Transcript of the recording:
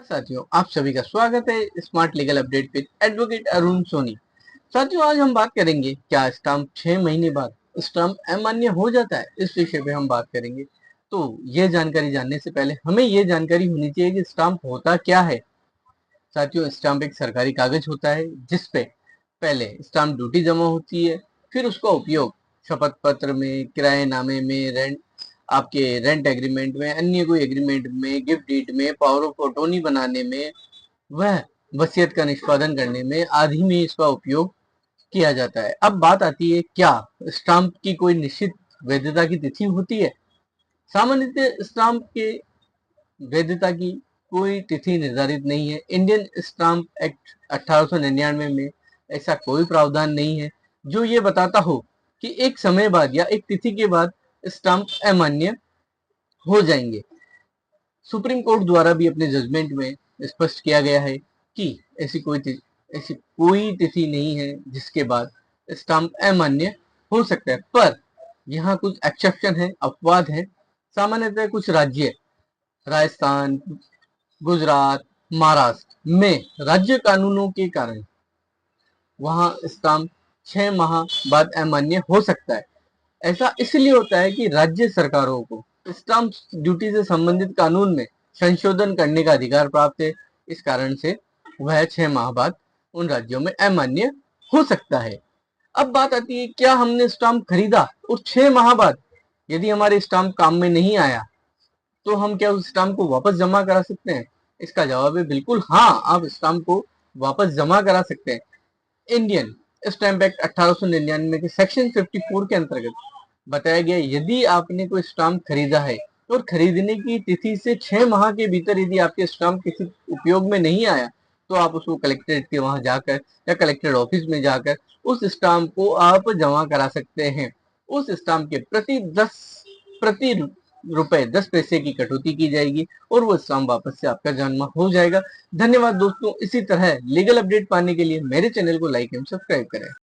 साथियों, आप सभी का स्वागत है smart legal update with advocate Arun Soni. साथियों, आज हम बात करेंगे क्या स्टाम्प 6 महीने बाद स्टाम्प अमान्य हो जाता है। इस विषय पे हम बात करेंगे। तो ये जानकारी जानने से पहले हमें ये जानकारी होनी चाहिए कि स्टाम्प होता क्या है। साथियों, स्टाम्प एक सरकारी कागज होता है जिसपे पहले स्टाम्प ड्यूटी जमा होती है, फिर उसका उपयोग शपथ पत्र में, किराएनामे में, आपके रेंट एग्रीमेंट में, अन्य कोई एग्रीमेंट में, गिफ्ट डीड में, पावर ऑफ अटॉर्नी बनाने में, वह वसीयत का निष्पादन करने में आदि में इसका उपयोग किया जाता है। अब बात आती है, क्या स्टाम्प की कोई निश्चित वैधता की तिथि होती है। सामान्यतः स्टाम्प के वैधता की कोई तिथि निर्धारित नहीं है। इंडियन स्टाम्प एक्ट 1899 में ऐसा कोई प्रावधान नहीं है जो ये बताता हो कि एक समय बाद या एक तिथि के बाद स्टाम्प अमान्य हो जाएंगे। सुप्रीम कोर्ट द्वारा भी अपने जजमेंट में स्पष्ट किया गया है कि ऐसी कोई तिथि नहीं है जिसके बाद स्टाम्प अमान्य हो सकता है। पर यहाँ कुछ एक्सेप्शन है, अपवाद है। सामान्यतः कुछ राज्य, राजस्थान, गुजरात, महाराष्ट्र में राज्य कानूनों के कारण वहां स्टाम्प 6 माह बाद अमान्य हो सकता है। ऐसा इसलिए होता है कि राज्य सरकारों को स्टाम्प ड्यूटी से संबंधित कानून में संशोधन करने का अधिकार प्राप्त है। इस कारण से वह 6 माह बाद उन राज्यों में अमान्य हो सकता है। अब बात आती है, क्या हमने स्टाम्प खरीदा और 6 माह बाद यदि हमारे स्टाम्प काम में नहीं आया तो हम क्या उस स्टाम्प को वापस जमा करा सकते हैं। इसका जवाब है बिल्कुल हाँ, आप स्टाम्प को वापस जमा करा सकते हैं। इंडियन स्टैम्प एक्ट 1899 के सेक्शन 54 के अंतर्गत बताया गया, यदि आपने कोई स्टाम्प खरीदा है और खरीदने की तिथि से 6 माह के भीतर यदि आपके स्टाम्प किसी उपयोग में नहीं आया तो आप उसको कलेक्ट्रेट के वहां जाकर या कलेक्टेड ऑफिस में जाकर उस स्टाम्प को आप जमा करा सकते हैं। उस स्टाम्प के प्रति रुपए 10 पैसे की कटौती की जाएगी और वो स्टाम्प वापस से आपका जमा हो जाएगा। धन्यवाद दोस्तों। इसी तरह लीगल अपडेट पाने के लिए मेरे चैनल को लाइक एंड सब्सक्राइब करें।